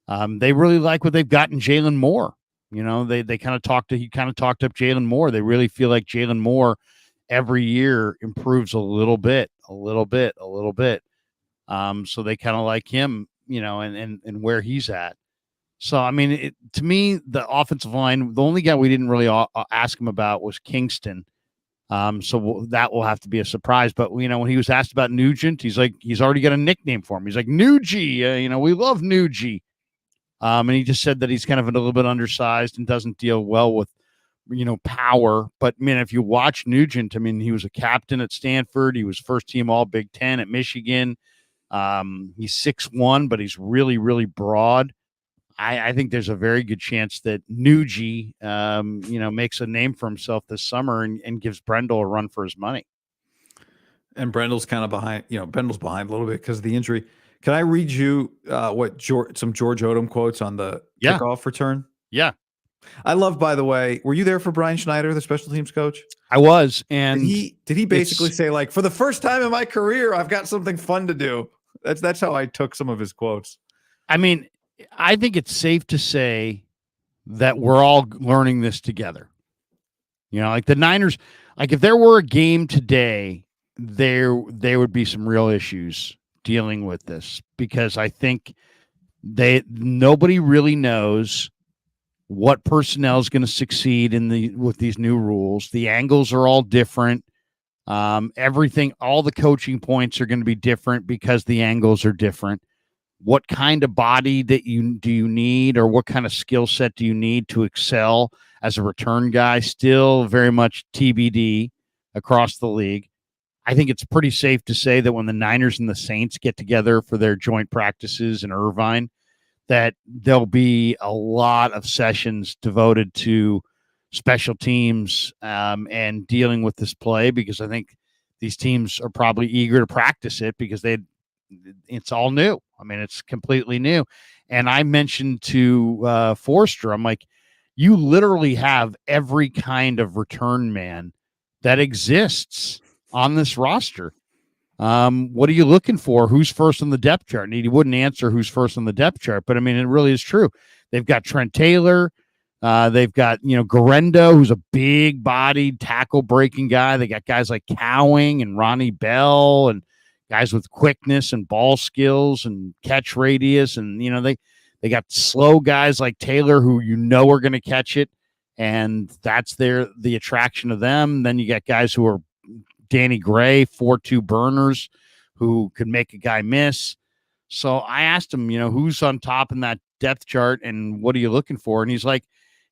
They really like what they've got in Jalen Moore. He kind of talked up Jalen Moore. They really feel like Jalen Moore every year improves a little bit. So they kind of like him, and where he's at. So, I mean, to me, the offensive line, the only guy we didn't really ask him about was Kingston. So that will have to be a surprise. But, when he was asked about Nugent, he's already got a nickname for him. He's like, Nugie, we love Nugie. And he just said that he's kind of a little bit undersized and doesn't deal well with, power. But, man, if you watch Nugent, I mean, he was a captain at Stanford. He was first team all Big Ten at Michigan. He's 6'1", but he's really, really broad. I think there's a very good chance that Nugie, makes a name for himself this summer and gives Brendel a run for his money. And Brendel's kind of behind, Brendel's behind a little bit because of the injury. Can I read you some George Odom quotes on the kickoff return? Yeah. I love, by the way, were you there for Brian Schneider, the special teams coach? I was. And did he basically say, like, for the first time in my career, I've got something fun to do? That's how I took some of his quotes. I mean, I think it's safe to say that we're all learning this together. Like the Niners, like if there were a game today, there would be some real issues dealing with this because I think nobody really knows what personnel is going to succeed with these new rules. The angles are all different. Everything, all the coaching points are going to be different because the angles are different. What kind of body do you need, or what kind of skill set do you need to excel as a return guy? Still very much TBD across the league. I think it's pretty safe to say that when the Niners and the Saints get together for their joint practices in Irvine, that there'll be a lot of sessions devoted to special teams and dealing with this play, because I think these teams are probably eager to practice it because it's all new. I mean, it's completely new. And I mentioned to Forrester, I'm like, you literally have every kind of return man that exists on this roster. What are you looking for? Who's first on the depth chart? And he wouldn't answer who's first on the depth chart, but I mean, it really is true. They've got Trent Taylor. They've got, Garendo, who's a big bodied tackle breaking guy. They got guys like Cowing and Ronnie Bell and guys with quickness and ball skills and catch radius. And, they got slow guys like Taylor who are going to catch it. And that's the attraction of them. Then you got guys who are Danny Gray, 4.2 burners who could make a guy miss. So I asked him, who's on top in that depth chart and what are you looking for? And he's like,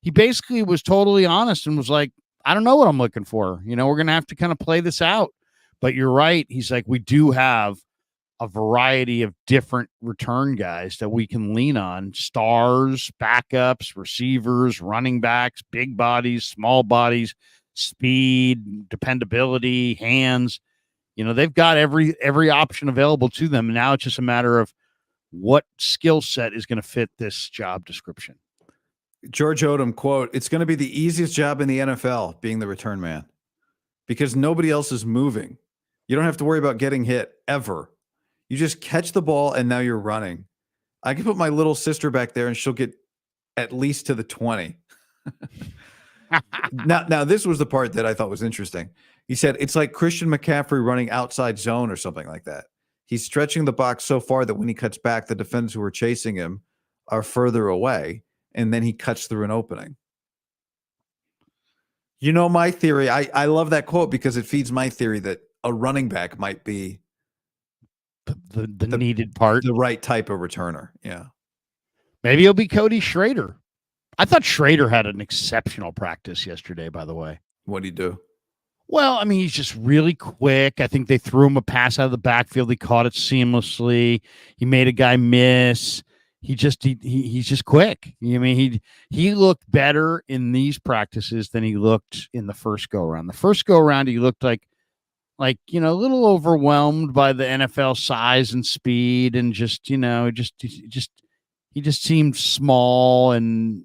he basically was totally honest and was like, I don't know what I'm looking for. We're going to have to kind of play this out. But you're right. He's like, we do have a variety of different return guys that we can lean on. Stars, backups, receivers, running backs, big bodies, small bodies, speed, dependability, hands. They've got every option available to them. Now it's just a matter of what skill set is going to fit this job description. George Odom, quote, "It's going to be the easiest job in the NFL, being the return man, because nobody else is moving. You don't have to worry about getting hit ever. You just catch the ball and now you're running. I can put my little sister back there and she'll get at least to the 20. Now this was the part that I thought was interesting. He said, it's like Christian McCaffrey running outside zone or something like that. He's stretching the box so far that when he cuts back, the defenders who are chasing him are further away, and then he cuts through an opening. My theory, I love that quote because it feeds my theory that a running back might be the needed part, the right type of returner. Yeah. Maybe it'll be Cody Schrader. I thought Schrader had an exceptional practice yesterday, by the way. What'd he do? Well, I mean, he's just really quick. I think they threw him a pass out of the backfield. He caught it seamlessly. He made a guy miss. He's just quick. I mean, he looked better in these practices than he looked in the first go around. The first go around, he looked like a little overwhelmed by the NFL size and speed, and he just seemed small and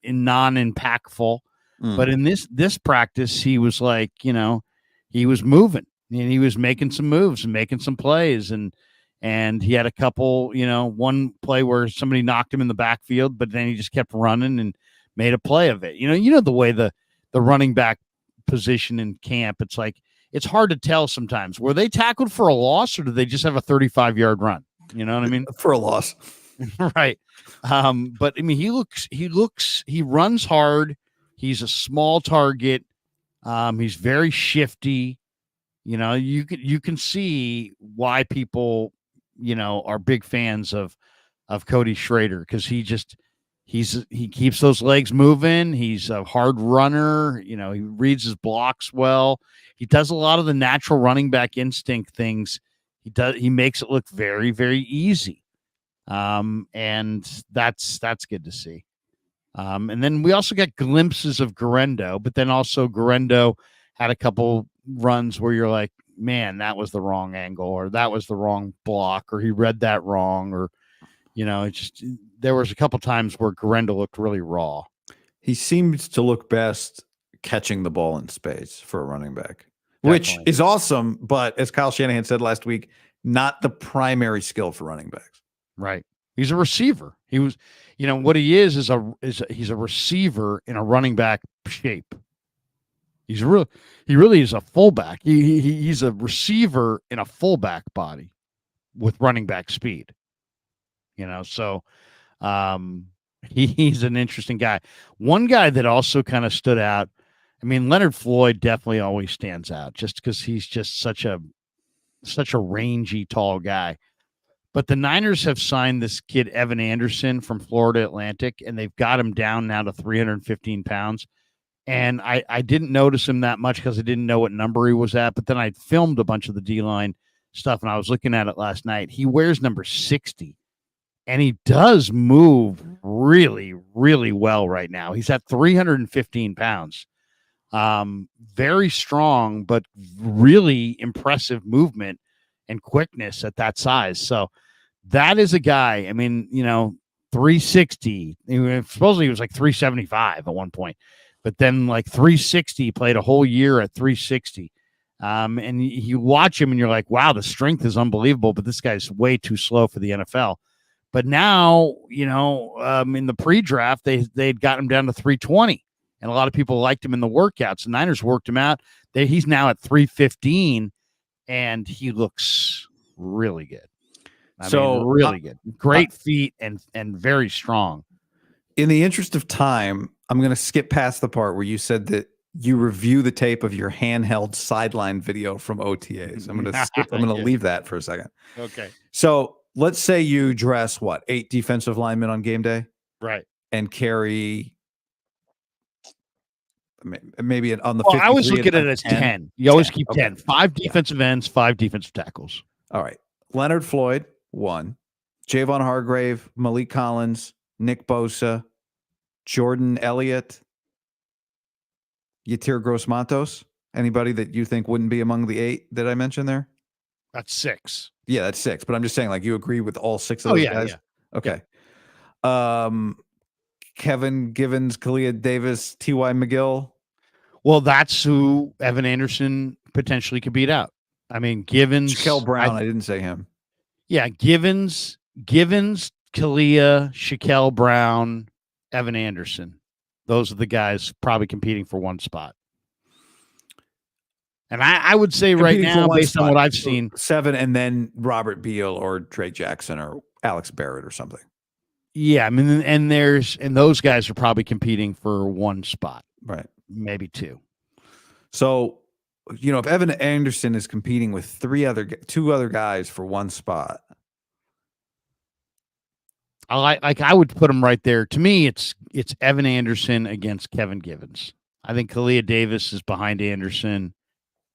non-impactful. But in this practice, he was like, he was moving and he was making some moves and making some plays. And he had a couple, one play where somebody knocked him in the backfield, but then he just kept running and made a play of it. The way the running back position in camp, it's like, it's hard to tell sometimes. Were they tackled for a loss or did they just have a 35-yard run? You know what I mean? For a loss. Right. But I mean, he runs hard. He's a small target. He's very shifty. You can see why people, are big fans of Cody Schrader, because he keeps those legs moving. He's a hard runner. He reads his blocks well. He does a lot of the natural running back instinct things. He makes it look very, very easy. And that's good to see. And then we also got glimpses of Garendo, but then also Garendo had a couple runs where you're like, man, that was the wrong angle, or that was the wrong block, or he read that wrong, or, there was a couple times where Garendo looked really raw. He seems to look best catching the ball in space for a running back, which is awesome. But as Kyle Shanahan said last week, not the primary skill for running backs. Right. He's a receiver. He was, what he is he's a receiver in a running back shape. He really is a fullback. He's a receiver in a fullback body with running back speed. So he's an interesting guy. One guy that also kind of stood out. I mean, Leonard Floyd definitely always stands out just because he's just such a rangy, tall guy. But the Niners have signed this kid, Evan Anderson, from Florida Atlantic, and they've got him down now to 315 pounds. And I didn't notice him that much because I didn't know what number he was at. But then I filmed a bunch of the D-line stuff, and I was looking at it last night. He wears number 60, and he does move really, really well right now. He's at 315 pounds. Very strong, but really impressive movement and quickness at that size. So that is a guy, I mean, 360. Supposedly he was like 375 at one point, but then like 360, played a whole year at 360. And you watch him and you're like, wow, the strength is unbelievable, but this guy's way too slow for the NFL. But now, in the pre-draft, they'd got him down to 320, and a lot of people liked him in the workouts. The Niners worked him out. He's now at 315, and he looks really good. I mean, really good. Great feet and very strong. In the interest of time, I'm going to skip past the part where you said that you review the tape of your handheld sideline video from OTAs. I'm going to skip. I'm going to leave that for a second. Okay. So let's say you dress 8 defensive linemen on game day, right, and carry maybe on the. Well, I always look at it as 10. You always keep 10. Okay. 5 defensive ends, 5 defensive tackles. All right. Leonard Floyd, 1. Javon Hargrave, Malik Collins, Nick Bosa, Jordan Elliott, Yatir Gross-Matos. Anybody that you think wouldn't be among the 8 that I mentioned there? That's 6. Yeah, that's 6. But I'm just saying, you agree with all 6 of those guys? Yeah. Okay. Yeah. Kevin Givens, Kalia Davis, T.Y. McGill. Well, that's who Evan Anderson potentially could beat out. I mean, Givens. Shaquille Brown. I didn't say him. Yeah, Givens, Kalia, Shaquille Brown, Evan Anderson. Those are the guys probably competing for one spot. And I would say right now, based on what I've seen, 7, and then Robert Beal or Drake Jackson or Alex Barrett or something. Yeah, I mean, and those guys are probably competing for one spot, right? Maybe 2. So, if Evan Anderson is competing with 2 other guys for one spot, I would put him right there. To me, it's Evan Anderson against Kevin Givens. I think Kalia Davis is behind Anderson.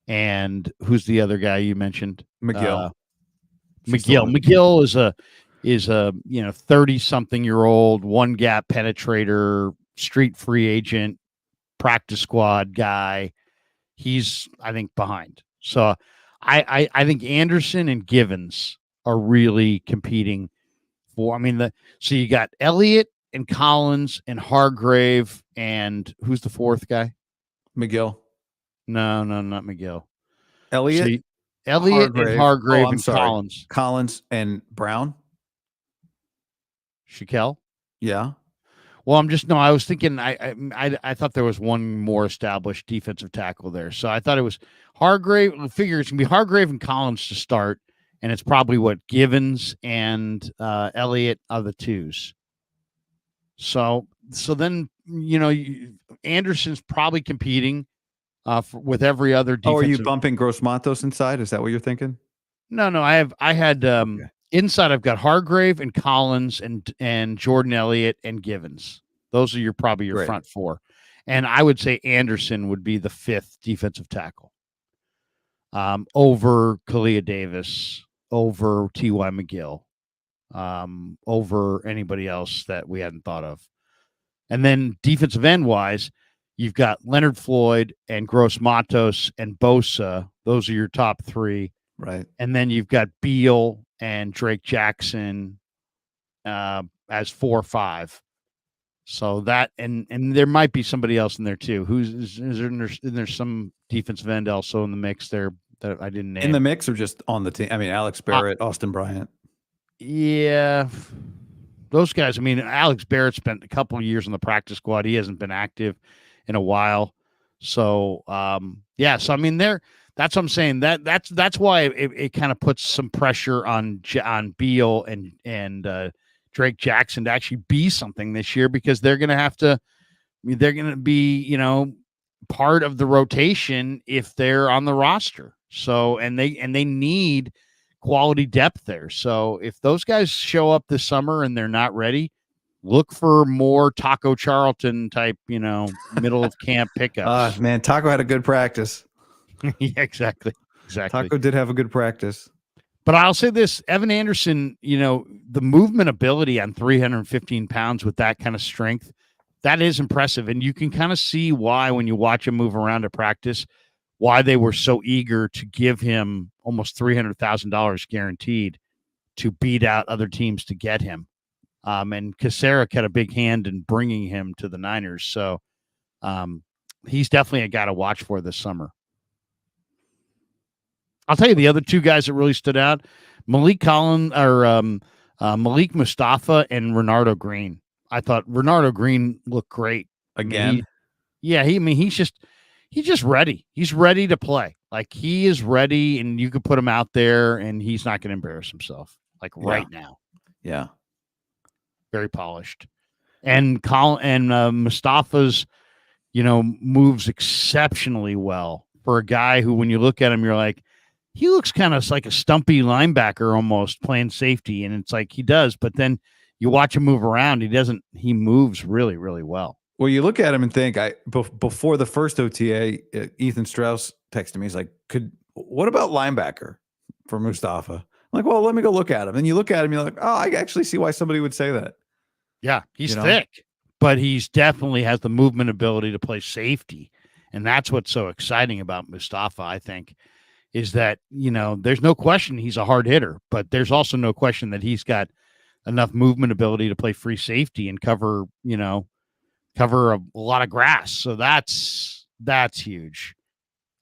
And who's the other guy you mentioned? McGill. McGill is a 30-something-year-old, one gap penetrator, street free agent, practice squad guy. He's, I think, behind. So I think Anderson and Givens are really competing for. So you got Elliott and Collins and Hargrave, and who's the 4th guy? McGill. No, not McGill. Elliott, and Hargrave and Collins. Collins and Brown. Shaquille. Yeah. Well, I was thinking I thought there was one more established defensive tackle there. So I thought it was Hargrave. I figure it's gonna be Hargrave and Collins to start, and it's probably Givens and Elliott are the 2s. So then Anderson's probably competing with every other defensive. Oh, are you bumping Gross-Matos inside? Is that what you're thinking? No. I had inside. I've got Hargrave and Collins and Jordan Elliott and Givens. Those are probably your front 4, and I would say Anderson would be the 5th defensive tackle. Over Kalia Davis, over T.Y. McGill, over anybody else that we hadn't thought of, and then defensive end wise. You've got Leonard Floyd and Gross-Matos and Bosa. Those are your top 3. Right. And then you've got Beal and Drake Jackson as 4 or 5. So that, and there might be somebody else in there too. Is there some defensive end also in the mix there that I didn't name? In the mix or just on the team? Alex Barrett, Austin Bryant. Yeah. Those guys, Alex Barrett spent a couple of years on the practice squad. He hasn't been active in a while. So, that's what I'm saying. That's why it kind of puts some pressure on Beal and Drake Jackson to actually be something this year, because they're going to be, part of the rotation if they're on the roster. So, and they need quality depth there. So if those guys show up this summer and they're not ready, look for more Taco Charlton type, middle of camp pickups. Man, Taco had a good practice. Yeah, exactly. Taco did have a good practice. But I'll say this, Evan Anderson, the movement ability on 315 pounds with that kind of strength, that is impressive. And you can kind of see why, when you watch him move around at practice, why they were so eager to give him almost $300,000 guaranteed to beat out other teams to get him. And Kasarik had a big hand in bringing him to the Niners. So he's definitely a guy to watch for this summer. I'll tell you the other two guys that really stood out: Malik Mustafa and Renardo Green. I thought Renardo Green looked great Again. He's just ready. He's ready to play. Like, he is ready, and you could put him out there, and he's not going to embarrass himself. Like right now, Yeah. very polished. And Mustafa's, moves exceptionally well for a guy who, when you look at him, you're like, he looks kind of like a stumpy linebacker almost playing safety. And it's like he does, but then you watch him move around. He moves really, really well. Well, you look at him and think, before the first OTA, Ethan Strauss texted me. He's like, what about linebacker for Mustafa? I'm like, well, let me go look at him. And you look at him, you're like, oh, I actually see why somebody would say that. Yeah, he's thick, but he's definitely has the movement ability to play safety. And that's what's so exciting about Mustafa, I think, is that, there's no question he's a hard hitter, but there's also no question that he's got enough movement ability to play free safety and cover a lot of grass. So that's huge.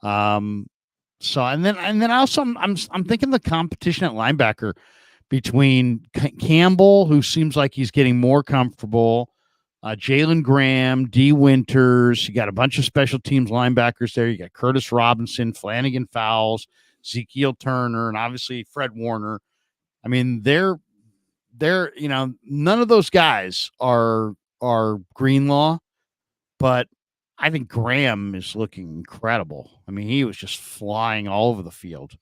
So, and then also I'm thinking the competition at linebacker between Campbell, who seems like he's getting more comfortable, Jalen Graham, D. Winters. You got a bunch of special teams linebackers there. You got Curtis Robinson, Flanagan Fowles, Ezekiel Turner, and obviously Fred Warner. I mean, they're none of those guys are Greenlaw, but I think Graham is looking incredible. I mean, he was just flying all over the field.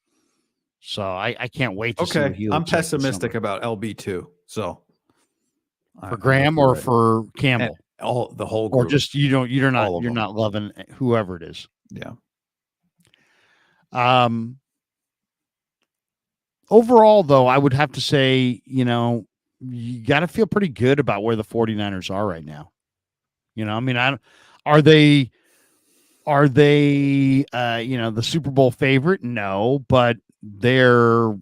So I can't wait to see what he looks I'm like pessimistic about LB too. So for Graham or for Campbell, the whole group. or just you're not loving whoever it is. Yeah. Overall, though, I would have to say, you got to feel pretty good about where the 49ers are right now. I mean, are they the Super Bowl favorite? No, but they're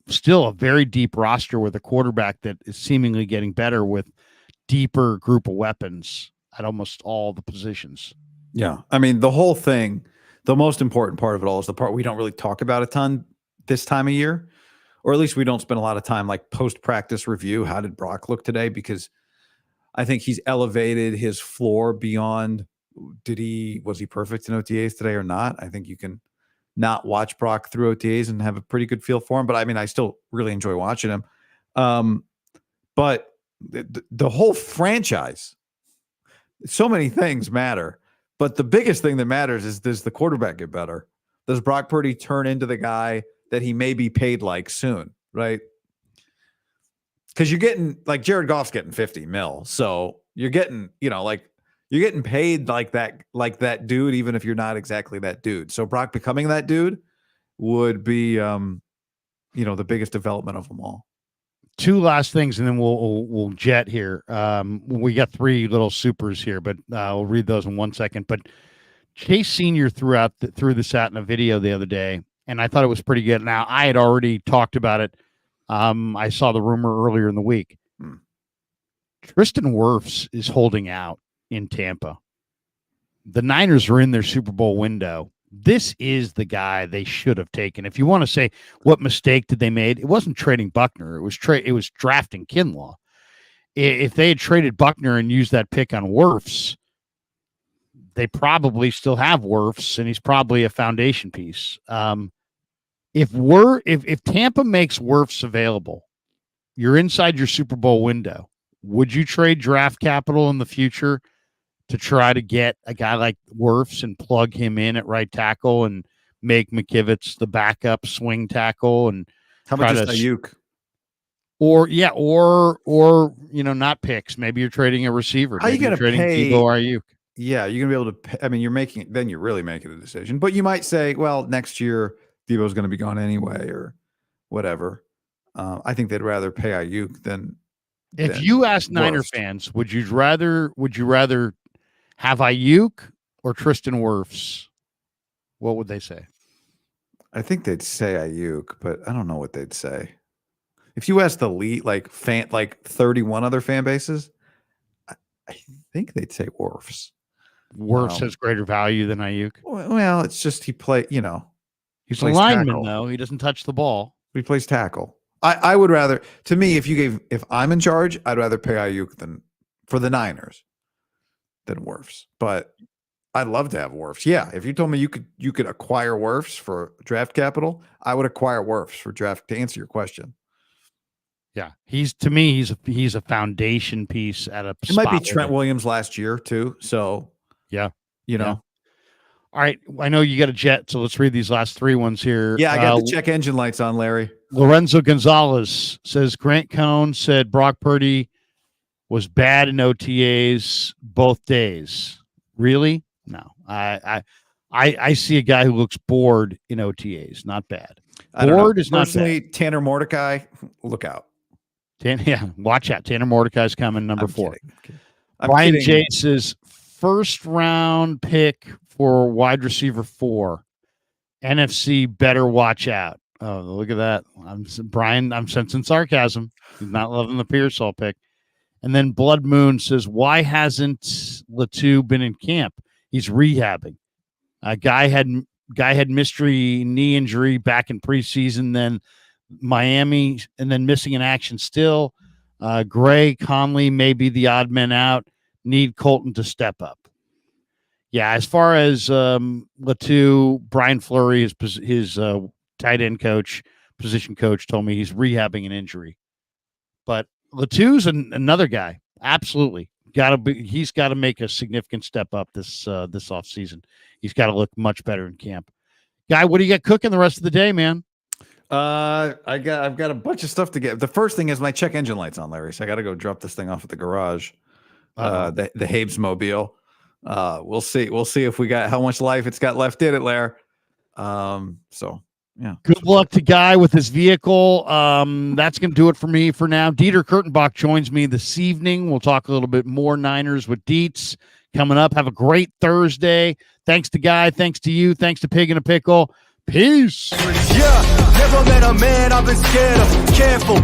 still a very deep roster with a quarterback that is seemingly getting better with deeper group of weapons at almost all the positions. Yeah. I mean, the whole thing, the most important part of it all is the part we don't really talk about a ton this time of year, or at least we don't spend a lot of time like post-practice review. How did Brock look today? Because I think he's elevated his floor beyond, was he perfect in OTAs today or not? I think you can not watch Brock through OTAs and have a pretty good feel for him. But I mean, I still really enjoy watching him. But the whole franchise, so many things matter. But the biggest thing that matters is, does the quarterback get better? Does Brock Purdy turn into the guy that he may be paid like soon, right? Because you're getting, like, Jared Goff's getting 50 mil. So you're getting, you're getting paid like that dude, even if you're not exactly that dude. So Brock becoming that dude would be, the biggest development of them all. Two last things, and then we'll jet here. We got three little supers here, but I'll read those in 1 second. But Chase Sr. threw this out in a video the other day, and I thought it was pretty good. Now, I had already talked about it. I saw the rumor earlier in the week. Tristan Wirfs is holding out in Tampa. The Niners are in their Super Bowl window. This is the guy they should have taken. If you want to say what mistake did they made, it wasn't trading Buckner. It was drafting Kinlaw. If they had traded Buckner and used that pick on Wirfs, they probably still have Wirfs, and he's probably a foundation piece. If Tampa makes Wirfs available, you're inside your Super Bowl window. Would you trade draft capital in the future to try to get a guy like Wirfs and plug him in at right tackle and make McKivitz the backup swing tackle? And how about just Ayuk? Or not picks. Maybe you're trading a receiver. How are you going to pay Debo Ayuk? Yeah, you're going to be able to pay. I mean, you're really making a decision. But you might say, well, next year Debo's going to be gone anyway, or whatever. I think they'd rather pay Ayuk than. If you ask Niner fans, would you rather have Ayuk or Tristan Wirfs? What would they say? I think they'd say Ayuk, but I don't know what they'd say. if you ask the lead, like 31 other fan bases, I think they'd say Wirfs. Wirfs has greater value than Ayuk. Well, it's just he He's a lineman though. He doesn't touch the ball. He plays tackle. I would rather, to me, if I'm in charge, I'd rather pay Ayuk for the Niners than Wirfs. But I'd love to have Wirfs. Yeah, if you told me you could acquire Wirfs for draft capital, I would acquire Wirfs for draft. To answer your question, yeah, he's a foundation piece at a. It might be Trent Williams last year too. So yeah, you know. Yeah. All right, I know you got a jet, so let's read these last three ones here. Yeah, I got the check engine lights on, Larry. Lorenzo Gonzalez says Grant Cohn said Brock Purdy was bad in OTAs both days. Really? No, I see a guy who looks bored in OTAs. Not bad. Bored is not bad. Tanner Mordecai, look out. Watch out. Tanner Mordecai's coming, number 4. Brian J says first round pick for wide receiver 4. NFC better watch out. Oh, look at that. I'm sensing sarcasm. He's not loving the Pearsall pick. And then Blood Moon says, why hasn't Latu been in camp? He's rehabbing. Guy had mystery knee injury back in preseason, then Miami, and then missing in action still. Gray, Conley may be the odd men out. Need Colton to step up. Yeah, as far as Latu, Brian Fleury, his tight end coach, position coach, told me he's rehabbing an injury. But Latu's another guy. Absolutely. He's got to make a significant step up this offseason. He's got to look much better in camp. Guy, what do you got cooking the rest of the day, man? I've got a bunch of stuff to get. The first thing is my check engine lights on, Larry. So I got to go drop this thing off at the garage. The Habes mobile. We'll see if we got how much life it's got left in it, Larry. So yeah. Good luck to Guy with his vehicle. That's going to do it for me for now. Dieter Kurtenbach joins me this evening. We'll talk a little bit more Niners with Dietz coming up. Have a great Thursday. Thanks to Guy. Thanks to you. Thanks to Pig in a Pickle. Peace. Yeah, never met a man I've been scared of. Careful.